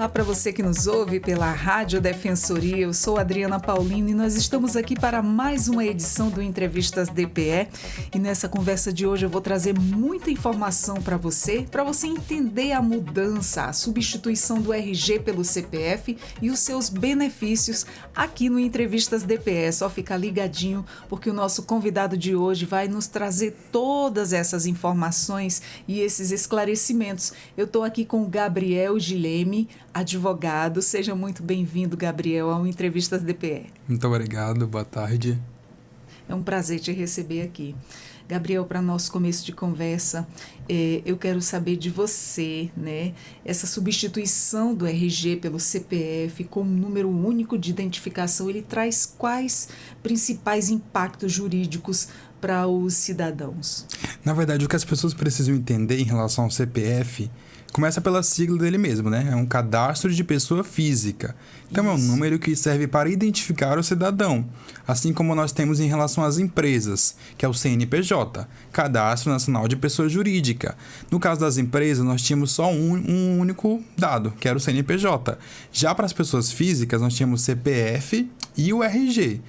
Olá para você que nos ouve pela Rádio Defensoria, eu sou Adriana Paulino e nós estamos aqui para mais uma edição do Entrevistas DPE e nessa conversa de hoje eu vou trazer muita informação para você entender a mudança, a substituição do RG pelo CPF e os seus benefícios aqui no Entrevistas DPE. É só ficar ligadinho porque o nosso convidado de hoje vai nos trazer todas essas informações e esses esclarecimentos. Eu estou aqui com o Gabriel Gileme, advogado. Seja muito bem-vindo, Gabriel, ao Entrevistas DPE. Muito obrigado, boa tarde. É um prazer te receber aqui. Gabriel, para nosso começo de conversa, eu quero saber de você, né? Essa substituição do RG pelo CPF com um número único de identificação, ele traz quais principais impactos jurídicos para os cidadãos? Na verdade, o que as pessoas precisam entender em relação ao CPF começa pela sigla dele mesmo, né? É um cadastro de pessoa física. Então, é um número que serve para identificar o cidadão. Assim como nós temos em relação às empresas, que é o CNPJ, Cadastro Nacional de Pessoa Jurídica. No caso das empresas, nós tínhamos só um único dado, que era o CNPJ. Já para as pessoas físicas, nós tínhamos o CPF e o RG.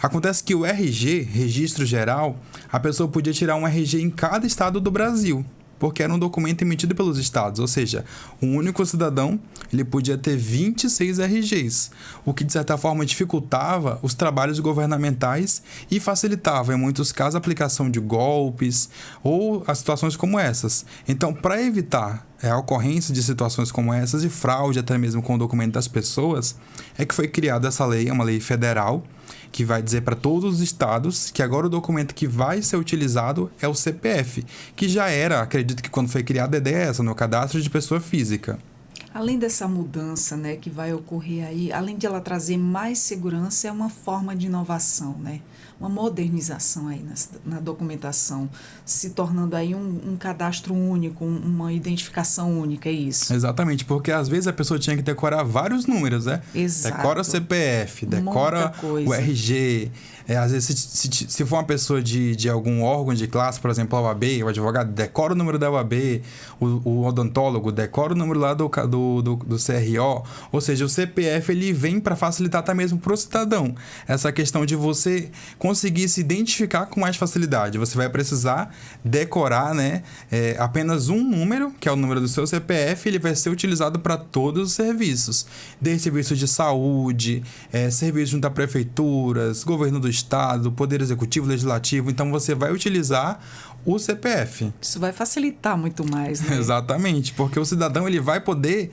Acontece que o RG, Registro Geral, a pessoa podia tirar um RG em cada estado do Brasil, porque era um documento emitido pelos estados, ou seja, um único cidadão ele podia ter 26 RGs, o que de certa forma dificultava os trabalhos governamentais e facilitava, em muitos casos, a aplicação de golpes ou as situações como essas. Então, para evitar a ocorrência de situações como essas e fraude até mesmo com o documento das pessoas, é que foi criada essa lei, é uma lei federal, que vai dizer para todos os estados que agora o documento que vai ser utilizado é o CPF, que já era, acredito que quando foi criada a ideia é essa, no cadastro de pessoa física. Além dessa mudança, né, que vai ocorrer aí, além de ela trazer mais segurança, é uma forma de inovação, né? Uma modernização aí na documentação, se tornando aí um cadastro único, uma identificação única, é isso? Exatamente, porque às vezes a pessoa tinha que decorar vários números, né? Exato. Decora o CPF, decora o RG. Às vezes, se for uma pessoa de algum órgão de classe, por exemplo, a OAB, o advogado decora o número da OAB, o odontólogo decora o número lá do CRO, ou seja, o CPF ele vem para facilitar até mesmo para o cidadão. Essa questão de você conseguir se identificar com mais facilidade. Você vai precisar decorar, né, apenas um número, que é o número do seu CPF, ele vai ser utilizado para todos os serviços, desde serviços de saúde, serviços junto a prefeituras, governo do estado, poder executivo, legislativo. Então, você vai utilizar o CPF. Isso vai facilitar muito mais, né? Exatamente, porque o cidadão ele vai poder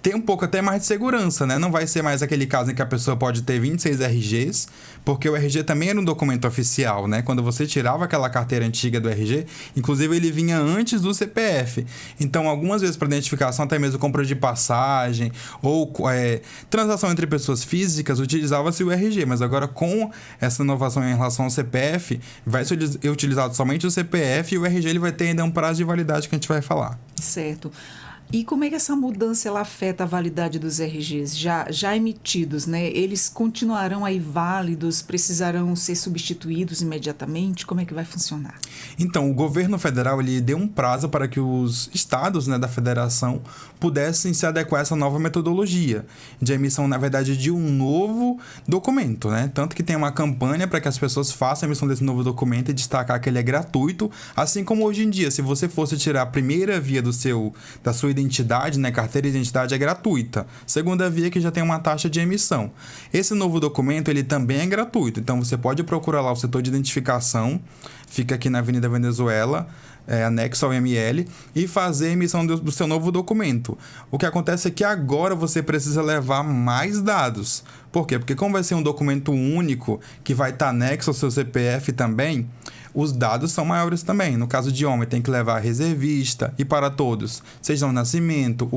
ter um pouco até mais de segurança, né? Não vai ser mais aquele caso em que a pessoa pode ter 26 RGs, porque o RG também era um documento oficial, né? Quando você tirava aquela carteira antiga do RG, inclusive ele vinha antes do CPF. Então, algumas vezes para identificação, até mesmo compra de passagem ou transação entre pessoas físicas, utilizava-se o RG, mas agora com essa inovação em relação ao CPF, vai ser utilizado somente o CPF e o RG ele vai ter ainda um prazo de validade que a gente vai falar. Certo. E como é que essa mudança ela afeta a validade dos RGs já emitidos, né? Eles continuarão aí válidos, precisarão ser substituídos imediatamente? Como é que vai funcionar? Então, o governo federal ele deu um prazo para que os estados, né, da federação pudessem se adequar a essa nova metodologia de emissão, na verdade, de um novo documento, né? Tanto que tem uma campanha para que as pessoas façam a emissão desse novo documento e destacar que ele é gratuito, assim como hoje em dia, se você fosse tirar a primeira via da sua identidade, né, carteira de identidade é gratuita. Segunda via que já tem uma taxa de emissão. Esse novo documento, ele também é gratuito. Então, você pode procurar lá o setor de identificação, fica aqui na Avenida Venezuela, anexo ao ML, e fazer a emissão do seu novo documento. O que acontece é que agora você precisa levar mais dados. Por quê? Porque como vai ser um documento único, que vai estar anexo ao seu CPF também, os dados são maiores também. No caso de homem, tem que levar a reservista e para todos, seja o nascimento,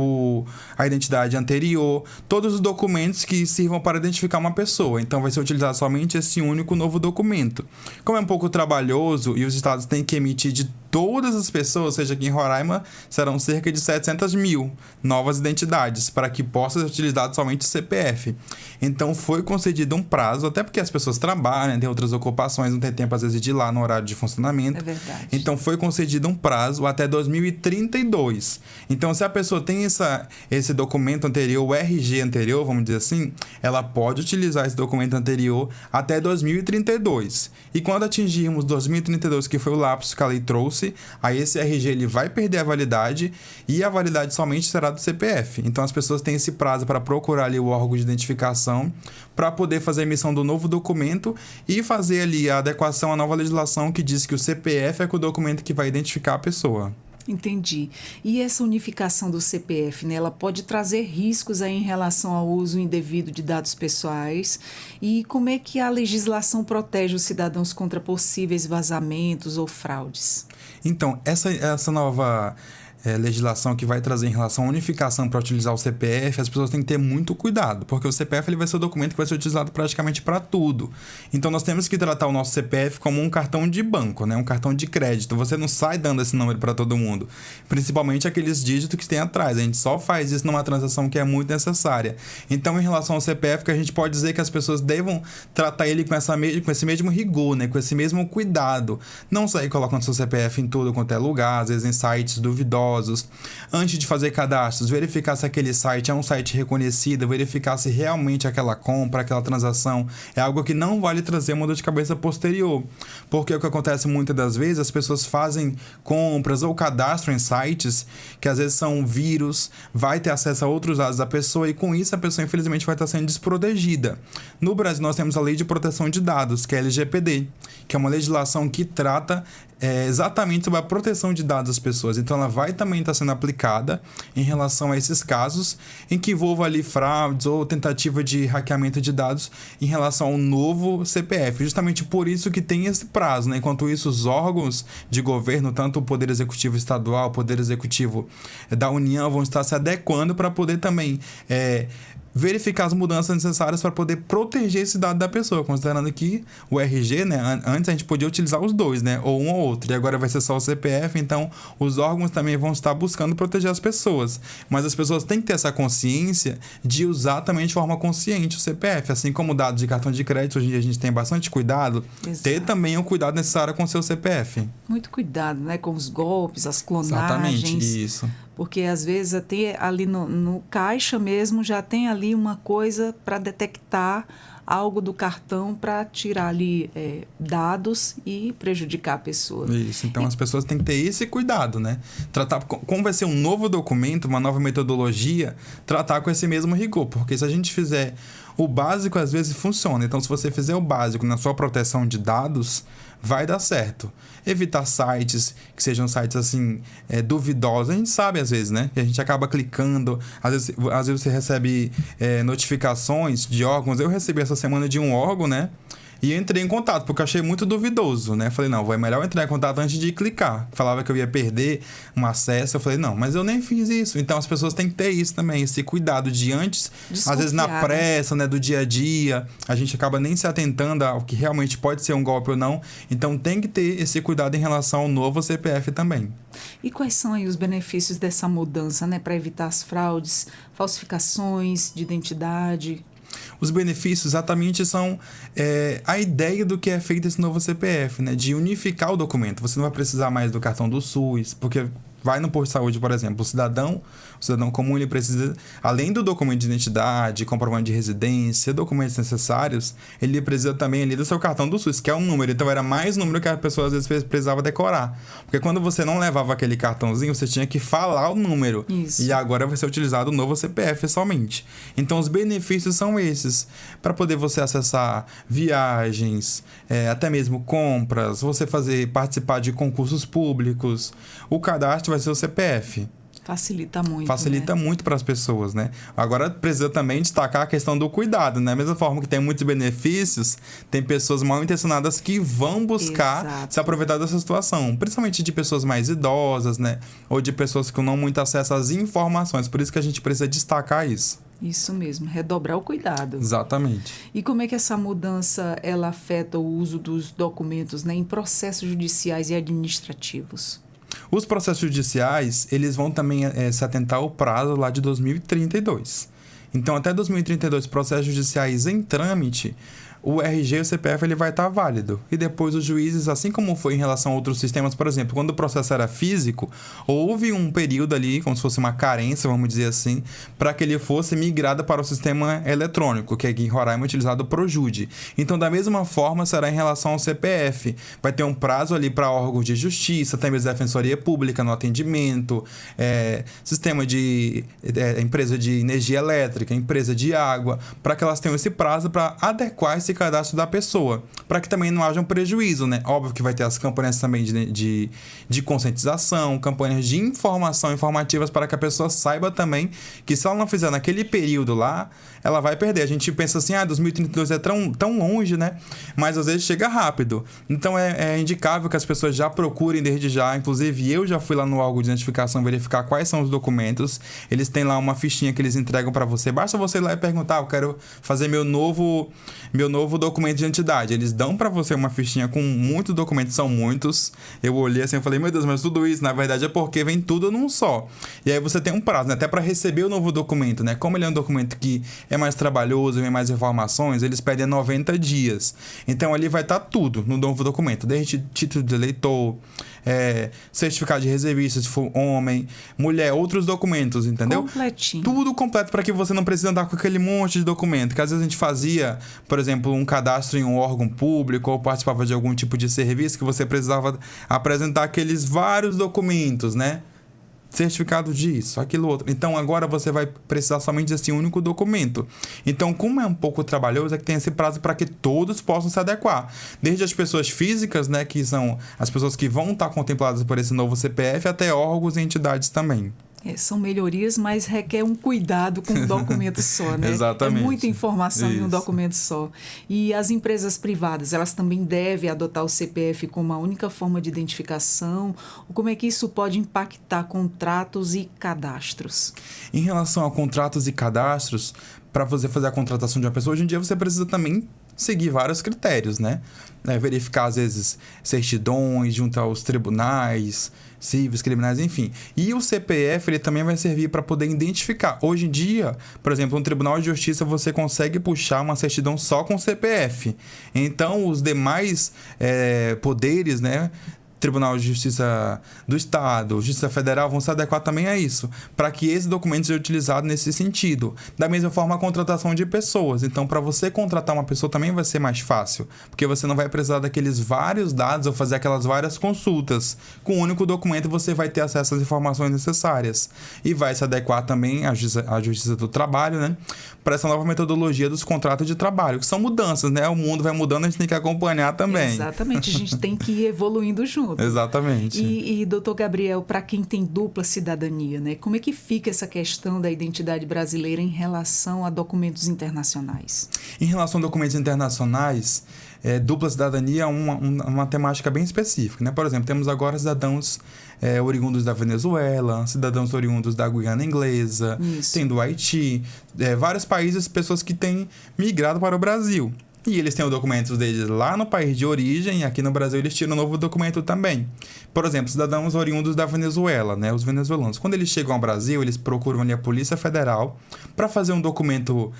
a identidade anterior, todos os documentos que sirvam para identificar uma pessoa. Então, vai ser utilizado somente esse único novo documento. Como é um pouco trabalhoso e os estados têm que emitir de todas as pessoas, ou seja, aqui em Roraima serão cerca de 700 mil novas identidades para que possa ser utilizado somente o CPF. Então, foi concedido um prazo, até porque as pessoas trabalham, têm outras ocupações, não tem tempo às vezes de ir lá no horário de funcionamento. É verdade. Então, foi concedido um prazo até 2032. Então, se a pessoa tem esse documento anterior, o RG anterior, vamos dizer assim, ela pode utilizar esse documento anterior até 2032. E quando atingirmos 2032, que foi o lapso que a lei trouxe, aí esse RG ele vai perder a validade e a validade somente será do CPF. Então, as pessoas têm esse prazo para procurar ali o órgão de identificação para poder fazer a emissão do novo documento e fazer ali a adequação à nova legislação que diz que o CPF é o documento que vai identificar a pessoa. Entendi. E essa unificação do CPF, né, ela pode trazer riscos aí em relação ao uso indevido de dados pessoais? E como é que a legislação protege os cidadãos contra possíveis vazamentos ou fraudes? Então, essa nova legislação que vai trazer em relação à unificação para utilizar o CPF, as pessoas têm que ter muito cuidado, porque o CPF ele vai ser o documento que vai ser utilizado praticamente para tudo. Então, nós temos que tratar o nosso CPF como um cartão de banco, né? Um cartão de crédito. Você não sai dando esse número para todo mundo, principalmente aqueles dígitos que tem atrás. A gente só faz isso numa transação que é muito necessária. Então, em relação ao CPF, que a gente pode dizer que as pessoas devam tratar ele com esse mesmo rigor, né? Com esse mesmo cuidado. Não sair colocando seu CPF em tudo quanto é lugar, às vezes em sites duvidosos. Antes de fazer cadastros, verificar se aquele site é um site reconhecido, verificar se realmente aquela compra, aquela transação é algo que não vai lhe trazer uma dor de cabeça posterior. Porque o que acontece muitas das vezes, as pessoas fazem compras ou cadastram em sites que às vezes são vírus, vai ter acesso a outros dados da pessoa e com isso a pessoa infelizmente vai estar sendo desprotegida. No Brasil nós temos a Lei de Proteção de Dados, que é a LGPD, que é uma legislação que trata exatamente sobre a proteção de dados das pessoas. Então, ela vai também estar sendo aplicada em relação a esses casos em que envolva ali fraudes ou tentativa de hackeamento de dados em relação ao novo CPF. Justamente por isso que tem esse prazo, né? Enquanto isso, os órgãos de governo, tanto o Poder Executivo Estadual, o Poder Executivo da União, vão estar se adequando para poder também verificar as mudanças necessárias para poder proteger esse dado da pessoa, considerando que o RG, né, antes a gente podia utilizar os dois, né, ou um ou outro, e agora vai ser só o CPF, então os órgãos também vão estar buscando proteger as pessoas, mas as pessoas têm que ter essa consciência de usar também de forma consciente o CPF, assim como dados de cartão de crédito, hoje em dia a gente tem bastante cuidado, Exato. Ter também o cuidado necessário com o seu CPF. Muito cuidado, né, com os golpes, as clonagens. Exatamente, isso. Porque às vezes até ali no caixa mesmo já tem ali uma coisa para detectar algo do cartão para tirar ali dados e prejudicar a pessoa. Isso, então as pessoas têm que ter esse cuidado, né? Tratar, como vai ser um novo documento, uma nova metodologia, tratar com esse mesmo rigor, porque se a gente fizer o básico, às vezes funciona. Então, se você fizer o básico na sua proteção de dados, vai dar certo. Evitar sites que sejam sites assim duvidosos. A gente sabe às vezes, né? Que a gente acaba clicando. Às vezes você recebe notificações de órgãos. Eu recebi essa semana de um órgão, né? E eu entrei em contato, porque eu achei muito duvidoso, né? Falei, não, é melhor entrar em contato antes de clicar. Falava que eu ia perder um acesso. Eu falei, não, mas eu nem fiz isso. Então, as pessoas têm que ter isso também, esse cuidado de antes. Às vezes, na pressa, né, do dia a dia, a gente acaba nem se atentando ao que realmente pode ser um golpe ou não. Então, tem que ter esse cuidado em relação ao novo CPF também. E quais são aí os benefícios dessa mudança, né? Para evitar as fraudes, falsificações de identidade? Os benefícios exatamente são a ideia do que é feito esse novo CPF, né? De unificar o documento. Você não vai precisar mais do cartão do SUS, porque vai no posto de saúde, por exemplo, o cidadão comum, ele precisa, além do documento de identidade, comprovante de residência, documentos necessários, ele precisa também ali do seu cartão do SUS, que é um número. Então, era mais número que a pessoa, às vezes, precisava decorar. Porque quando você não levava aquele cartãozinho, você tinha que falar o número. Isso. E agora vai ser utilizado o novo CPF somente. Então, os benefícios são esses. Para poder você acessar viagens, até mesmo compras, você participar de concursos públicos, o cadastro vai ser o CPF. Facilita muito. Facilita muito para as pessoas, né? Agora, precisa também destacar a questão do cuidado, né? Da mesma forma que tem muitos benefícios, tem pessoas mal intencionadas que vão buscar se aproveitar dessa situação. Principalmente de pessoas mais idosas, né? Ou de pessoas que não muito acesso às informações. Por isso que a gente precisa destacar isso. Isso mesmo, redobrar o cuidado. Exatamente. E como é que essa mudança ela afeta o uso dos documentos, né, em processos judiciais e administrativos? Os processos judiciais, eles vão também se atentar ao prazo lá de 2032. Então, até 2032, processos judiciais em trâmite o RG e o CPF ele vai estar válido. E depois os juízes, assim como foi em relação a outros sistemas, por exemplo, quando o processo era físico, houve um período ali, como se fosse uma carência, vamos dizer assim, para que ele fosse migrado para o sistema eletrônico, que aqui em Roraima é utilizado o Projude. Então, da mesma forma, será em relação ao CPF. Vai ter um prazo ali para órgãos de justiça, até mesmo defensoria pública no atendimento, sistema de empresa de energia elétrica, empresa de água, para que elas tenham esse prazo para adequar esse cadastro da pessoa, para que também não haja um prejuízo, né? Óbvio que vai ter as campanhas também de conscientização, campanhas de informação, informativas, para que a pessoa saiba também que se ela não fizer naquele período lá, ela vai perder. A gente pensa assim, 2032 é tão longe, né? Mas às vezes chega rápido. Então é indicável que as pessoas já procurem desde já. Inclusive, eu já fui lá no órgão de identificação verificar quais são os documentos. Eles têm lá uma fichinha que eles entregam para você. Basta você ir lá e perguntar, eu quero fazer meu novo documento de identidade. Eles dão para você uma fichinha com muitos documentos, são muitos. Eu olhei assim e falei, meu Deus, mas tudo isso, na verdade, é porque vem tudo num só. E aí você tem um prazo, né? Até para receber o novo documento, né? Como ele é um documento que é mais trabalhoso, vem mais informações, eles pedem 90 dias. Então ali vai estar tudo no novo documento, desde título de eleitor, certificado de reservista, se for homem, mulher, outros documentos, entendeu? Completinho. Tudo completo para que você não precise andar com aquele monte de documento. Que às vezes a gente fazia, por exemplo, um cadastro em um órgão público ou participava de algum tipo de serviço que você precisava apresentar aqueles vários documentos, né? Certificado disso, aquilo outro. Então, agora você vai precisar somente desse único documento. Então, como é um pouco trabalhoso, é que tem esse prazo para que todos possam se adequar. Desde as pessoas físicas, né, que são as pessoas que vão estar contempladas por esse novo CPF, até órgãos e entidades também. São melhorias, mas requer um cuidado com um documento só, né? Exatamente. É muita informação Isso. em um documento só. E as empresas privadas, elas também devem adotar o CPF como a única forma de identificação? Ou como é que isso pode impactar contratos e cadastros? Em relação a contratos e cadastros, para você fazer a contratação de uma pessoa, hoje em dia você precisa também seguir vários critérios, né? Verificar, às vezes, certidões junto aos tribunais cíveis, criminais, enfim. E o CPF, ele também vai servir para poder identificar. Hoje em dia, por exemplo, no Tribunal de Justiça, você consegue puxar uma certidão só com CPF. Então, os demais poderes, né? Tribunal de Justiça do Estado, Justiça Federal vão se adequar também a isso, para que esse documento seja utilizado nesse sentido. Da mesma forma, a contratação de pessoas. Então, para você contratar uma pessoa também vai ser mais fácil, porque você não vai precisar daqueles vários dados ou fazer aquelas várias consultas. Com um único documento, você vai ter acesso às informações necessárias. E vai se adequar também à Justiça do Trabalho, né? Para essa nova metodologia dos contratos de trabalho, que são mudanças, né? O mundo vai mudando, a gente tem que acompanhar também. Exatamente, a gente tem que ir evoluindo junto. Exatamente. E doutor Gabriel, para quem tem dupla cidadania, né? Como é que fica essa questão da identidade brasileira em relação a documentos internacionais? Em relação a documentos internacionais, dupla cidadania é uma temática bem específica, né? Por exemplo, temos agora cidadãos oriundos da Venezuela, cidadãos oriundos da Guiana Inglesa, tem do Haiti, vários países, pessoas que têm migrado para o Brasil. E eles têm os documentos deles lá no país de origem, e aqui no Brasil eles tiram um novo documento também. Por exemplo, cidadãos oriundos da Venezuela, né, os venezuelanos. Quando eles chegam ao Brasil, eles procuram ali a Polícia Federal para fazer um documento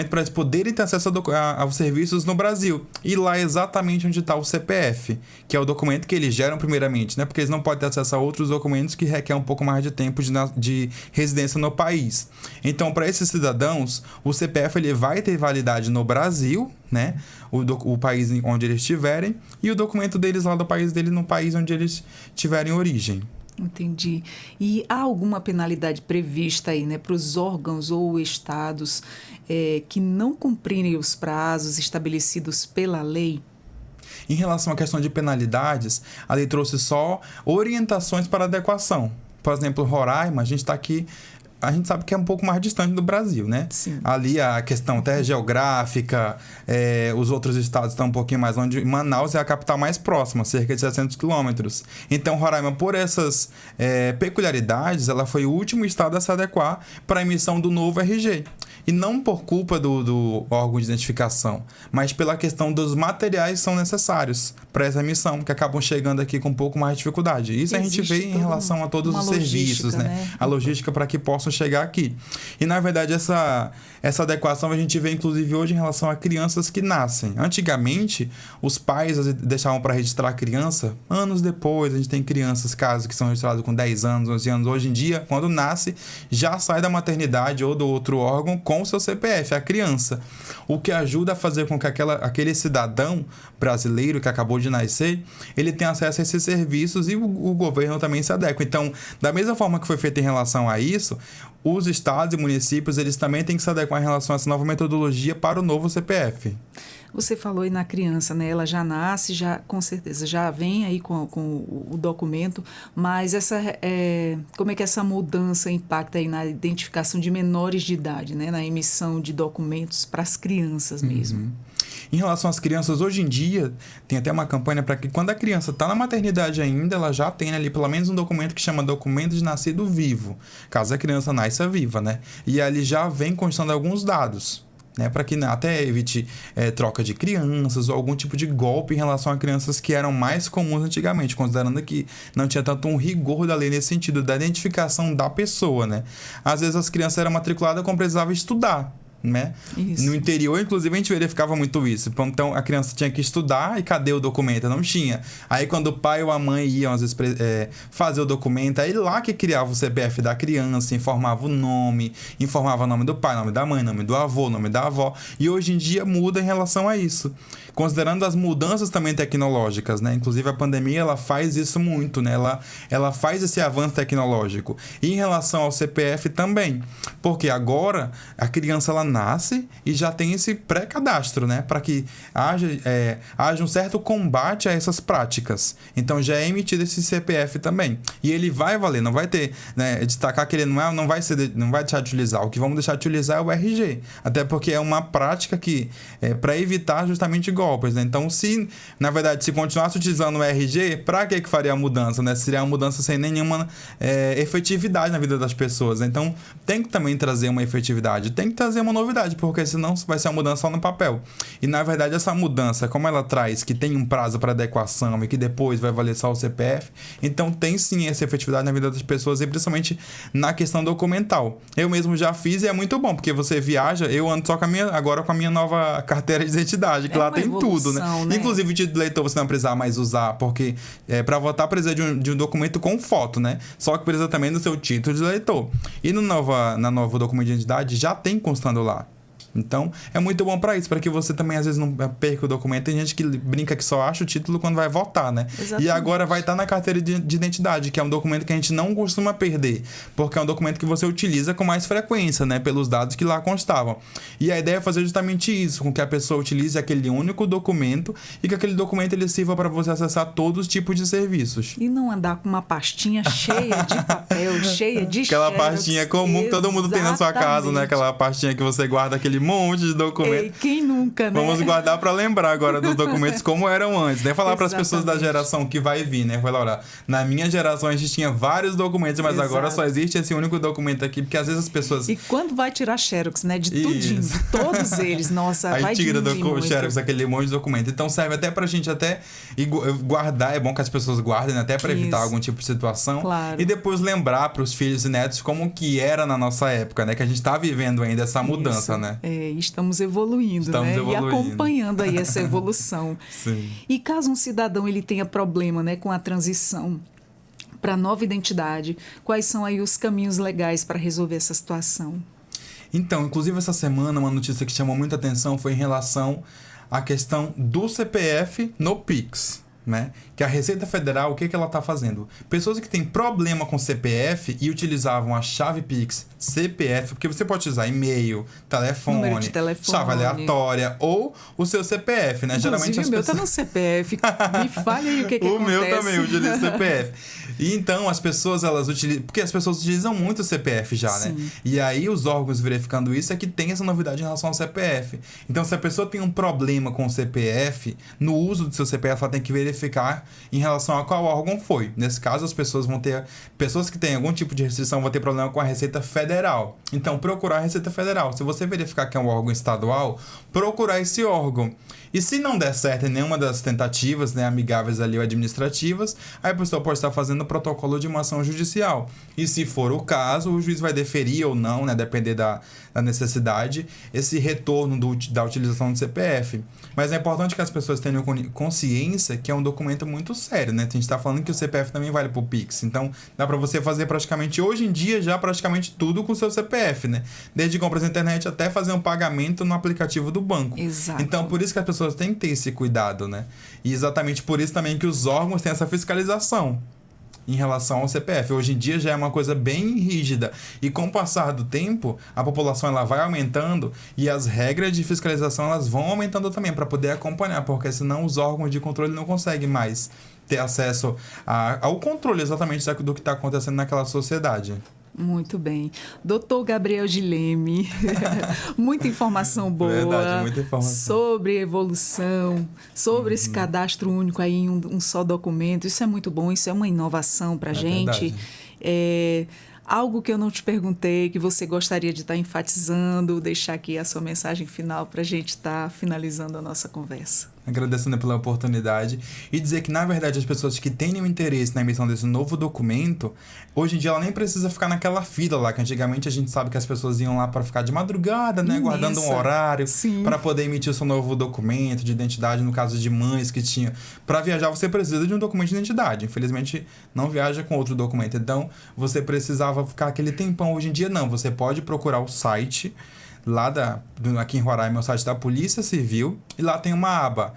para eles poderem ter acesso aos serviços no Brasil. E lá é exatamente onde está o CPF, que é o documento que eles geram primeiramente, né? Porque eles não podem ter acesso a outros documentos que requerem um pouco mais de tempo de residência no país. Então, para esses cidadãos, o CPF ele vai ter validade no Brasil, né? O país onde eles estiverem, e o documento deles lá do país dele no país onde eles tiverem origem. Entendi. E há alguma penalidade prevista aí, né, para os órgãos ou estados que não cumprirem os prazos estabelecidos pela lei? Em relação à questão de penalidades, a lei trouxe só orientações para adequação. Por exemplo, Roraima, a gente está aqui, a gente sabe que é um pouco mais distante do Brasil, né? Sim. Ali a questão até geográfica, os outros estados estão um pouquinho mais longe. Manaus é a capital mais próxima, cerca de 700 quilômetros. Então, Roraima, por essas peculiaridades, ela foi o último estado a se adequar para a emissão do novo RG. E não por culpa do órgão de identificação, mas pela questão dos materiais que são necessários para essa emissão, que acabam chegando aqui com um pouco mais de dificuldade. Isso a gente vê em relação a todos os serviços, né? A logística para que possam chegar aqui. E, na verdade, essa adequação a gente vê, inclusive, hoje em relação a crianças que nascem. Antigamente, os pais deixavam para registrar a criança anos depois. A gente tem crianças, casos que são registrados com 10 anos, 11 anos. Hoje em dia, quando nasce, já sai da maternidade ou do outro órgão com o seu CPF, a criança. O que ajuda a fazer com que aquele cidadão brasileiro que acabou de nascer, ele tenha acesso a esses serviços e o governo também se adequa. Então, da mesma forma que foi feito em relação a isso, os estados e municípios, eles também têm que se adequar em relação a essa nova metodologia para o novo CPF. Você falou aí na criança, né? Ela já nasce, já com certeza já vem aí com o documento, mas como é que essa mudança impacta aí na identificação de menores de idade, né? Na emissão de documentos para as crianças mesmo? Em relação às crianças, hoje em dia, tem até uma campanha para que quando a criança está na maternidade ainda, ela já tem ali pelo menos um documento que chama documento de nascido vivo, caso a criança nasça viva, né? E ali já vem constando alguns dados, né, para que até evite troca de crianças ou algum tipo de golpe em relação a crianças que eram mais comuns antigamente, considerando que não tinha tanto um rigor da lei nesse sentido, da identificação da pessoa, né? Às vezes as crianças eram matriculadas como precisavam estudar, né? No interior, inclusive, a gente verificava muito isso. Então, a criança tinha que estudar e cadê o documento? Não tinha. Aí, quando o pai ou a mãe iam, às vezes, fazer o documento, aí lá que criava o CPF da criança, informava o nome do pai, nome da mãe, nome do avô, nome da avó. E hoje em dia muda em relação a isso. Considerando as mudanças também tecnológicas, né? Inclusive, a pandemia, ela faz isso muito, né? Ela faz esse avanço tecnológico. E em relação ao CPF também. Porque agora, a criança, ela nasce e já tem esse pré-cadastro, né? Para que haja um certo combate a essas práticas. Então, já é emitido esse CPF também. E ele vai valer, não vai ter, né? Destacar que ele não vai deixar de utilizar. O que vamos deixar de utilizar é o RG. Até porque é uma prática que para evitar justamente golpes, né? Então, se continuasse utilizando o RG, para que faria a mudança, né? Seria uma mudança sem nenhuma efetividade na vida das pessoas, né? Então, tem que também trazer uma efetividade, tem que trazer uma novidade, porque senão vai ser uma mudança só no papel. E, na verdade, essa mudança, como ela traz que tem um prazo para adequação e que depois vai valer só o CPF, então tem sim essa efetividade na vida das pessoas e principalmente na questão documental. Eu mesmo já fiz e é muito bom, porque você viaja, eu ando só agora com a minha nova carteira de identidade, que lá tem tudo, né? Inclusive o título de eleitor você não precisar mais usar, porque para votar precisa de um documento com foto, né? Só que precisa também do seu título de eleitor. E na nova documento de identidade já tem constando lá. Então, é muito bom para isso, para que você também às vezes não perca o documento. Tem gente que brinca que só acha o título quando vai votar, né? Exatamente. E agora vai estar na carteira de identidade, que é um documento que a gente não costuma perder, porque é um documento que você utiliza com mais frequência, né? Pelos dados que lá constavam. E a ideia é fazer justamente isso, com que a pessoa utilize aquele único documento e que aquele documento ele sirva para você acessar todos os tipos de serviços. E não andar com uma pastinha cheia de papel, cheia de aquela pastinha comum que todo mundo tem na sua casa, né? Aquela pastinha que você guarda aquele monte de documentos. Ei, quem nunca, né? Vamos guardar para lembrar agora dos documentos como eram antes, né? Falar para as pessoas da geração que vai vir, né? Falar, olha, na minha geração a gente tinha vários documentos, mas agora só existe esse único documento aqui, porque às vezes as pessoas... E quando vai tirar xerox, né? De tudinho, de todos eles, nossa, aí vai tira do xerox aquele monte de documento. Então serve até pra gente guardar, é bom que as pessoas guardem, né? Até para evitar algum tipo de situação. Claro. E depois lembrar para os filhos e netos como que era na nossa época, né? Que a gente tá vivendo ainda essa mudança, né? Estamos evoluindo, né? E acompanhando aí essa evolução. Sim. E caso um cidadão ele tenha problema, né, com a transição para nova identidade, quais são aí os caminhos legais para resolver essa situação? Então, inclusive essa semana uma notícia que chamou muita atenção foi em relação à questão do CPF no Pix, né? Que a Receita Federal, o que ela está fazendo? Pessoas que têm problema com CPF e utilizavam a chave Pix CPF, porque você pode usar e-mail, número de telefone, chave aleatória ou o seu CPF, né? Geralmente o meu tá no CPF. Me fale aí o que acontece. O meu também utiliza CPF. E então as pessoas, elas utilizam... Porque as pessoas utilizam muito o CPF já, Sim. né? E aí os órgãos verificando isso é que tem essa novidade em relação ao CPF. Então, se a pessoa tem um problema com o CPF, no uso do seu CPF, ela tem que verificar em relação a qual órgão foi. Nesse caso, as pessoas vão ter... Pessoas que têm algum tipo de restrição vão ter problema com a Receita Federal. Então, procurar a Receita Federal. Se você verificar que é um órgão estadual, procurar esse órgão. E se não der certo em nenhuma das tentativas, né, amigáveis ali ou administrativas, aí a pessoa pode estar fazendo o protocolo de uma ação judicial. E se for o caso, o juiz vai deferir ou não, né, depender da necessidade, esse retorno da utilização do CPF. Mas é importante que as pessoas tenham consciência que é um documento muito sério, né? A gente está falando que o CPF também vale para o Pix. Então, dá para você fazer praticamente, hoje em dia, já praticamente tudo com o seu CPF, né? Desde compras na internet até fazer um pagamento no aplicativo do banco. Exato. Então, por isso que as pessoas têm que ter esse cuidado, né? E exatamente por isso também que os órgãos têm essa fiscalização em relação ao CPF. Hoje em dia já é uma coisa bem rígida. E com o passar do tempo, a população ela vai aumentando e as regras de fiscalização elas vão aumentando também para poder acompanhar, porque senão os órgãos de controle não conseguem mais ter acesso ao controle exatamente do que está acontecendo naquela sociedade. Muito bem. Doutor Gabriel Gileme, muita informação boa. Verdade, muita informação. Sobre evolução, sobre esse cadastro único aí em um só documento. Isso é muito bom, isso é uma inovação para a gente. Algo que eu não te perguntei, que você gostaria de estar enfatizando, deixar aqui a sua mensagem final para a gente estar finalizando a nossa conversa. Agradecendo pela oportunidade e dizer que, na verdade, as pessoas que têm interesse na emissão desse novo documento, hoje em dia ela nem precisa ficar naquela fila lá, que antigamente a gente sabe que as pessoas iam lá para ficar de madrugada, né, guardando um horário para poder emitir o seu novo documento de identidade, no caso de mães que tinham. Para viajar, você precisa de um documento de identidade. Infelizmente, não viaja com outro documento. Então, você precisava ficar aquele tempão. Hoje em dia, não. Você pode procurar o site lá aqui em Roraima, é o site da Polícia Civil, e lá tem uma aba,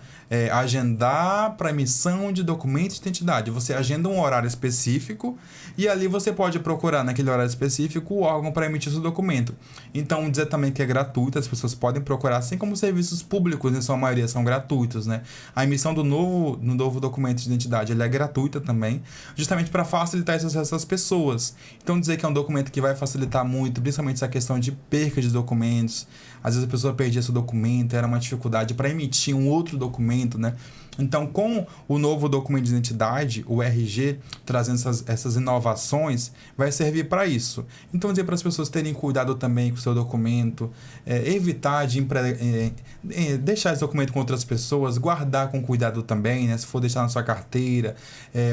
agendar para emissão de documentos de identidade. Você agenda um horário específico e ali você pode procurar naquele horário específico o órgão para emitir seu documento. Então, dizer também que é gratuito, as pessoas podem procurar, assim como serviços públicos, em sua maioria, são gratuitos, né? A emissão do novo documento de identidade, ele é gratuita também, justamente para facilitar esse acesso às pessoas. Então, dizer que é um documento que vai facilitar muito, principalmente essa questão de perca de documentos. Às vezes a pessoa perdia seu documento, era uma dificuldade para emitir um outro documento, né? Então, com o novo documento de identidade, o RG, trazendo essas inovações, vai servir para isso. Então, dizer para as pessoas terem cuidado também com o seu documento, evitar de deixar esse documento com outras pessoas, guardar com cuidado também, né? Se for deixar na sua carteira,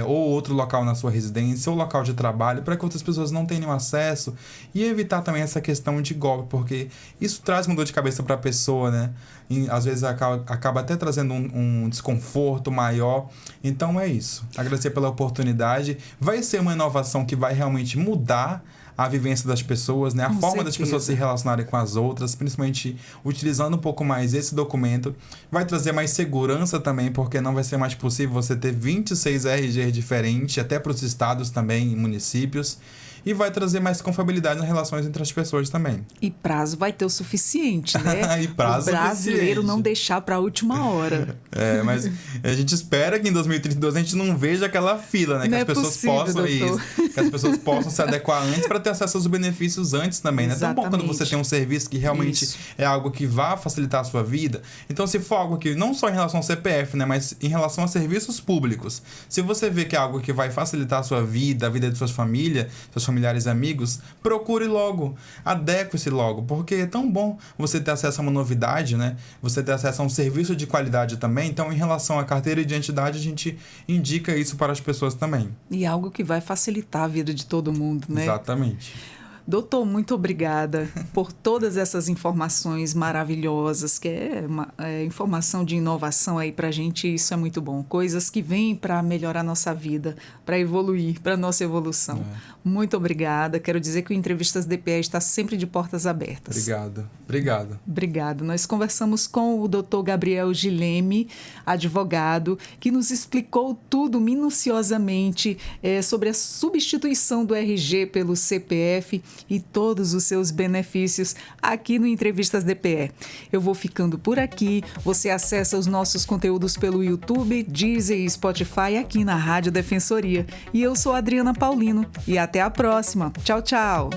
ou outro local na sua residência, ou local de trabalho, para que outras pessoas não tenham acesso, e evitar também essa questão de golpe, porque isso traz uma dor de cabeça para a pessoa, né? E, às vezes acaba até trazendo um desconforto maior. Então é isso. Agradecer pela oportunidade. Vai ser uma inovação que vai realmente mudar a vivência das pessoas, né? A forma das pessoas se relacionarem com as outras, principalmente utilizando um pouco mais esse documento. Vai trazer mais segurança também, porque não vai ser mais possível você ter 26 RGs diferentes, até para os estados também, municípios. E vai trazer mais confiabilidade nas relações entre as pessoas também. E prazo vai ter o suficiente, né? E prazo o brasileiro suficiente. Não deixar para a última hora. Mas a gente espera que em 2032 a gente não veja aquela fila, né? Não que as pessoas possam que as pessoas possam se adequar antes para ter acesso aos benefícios antes também, né? É tão bom quando você tem um serviço que realmente é algo que vá facilitar a sua vida. Então, se for algo que não só em relação ao CPF, né? Mas em relação a serviços públicos, se você vê que é algo que vai facilitar a sua vida, a vida de suas famílias, seus familiares e amigos, procure logo, adeque-se logo, porque é tão bom você ter acesso a uma novidade, né? Você ter acesso a um serviço de qualidade também. Então, em relação à carteira de identidade, a gente indica isso para as pessoas também. E algo que vai facilitar a vida de todo mundo, né? Exatamente. Doutor, muito obrigada por todas essas informações maravilhosas, que é informação de inovação aí pra gente, isso é muito bom. Coisas que vêm para melhorar a nossa vida, para evoluir, para nossa evolução. Muito obrigada. Quero dizer que o Entrevistas DPE está sempre de portas abertas. Obrigado. Obrigada. Nós conversamos com o doutor Gabriel Gileme, advogado, que nos explicou tudo minuciosamente sobre a substituição do RG pelo CPF e todos os seus benefícios aqui no Entrevistas DPE. Eu vou ficando por aqui. Você acessa os nossos conteúdos pelo YouTube, Deezer e Spotify aqui na Rádio Defensoria. E eu sou Adriana Paulino e até a próxima. Tchau, tchau!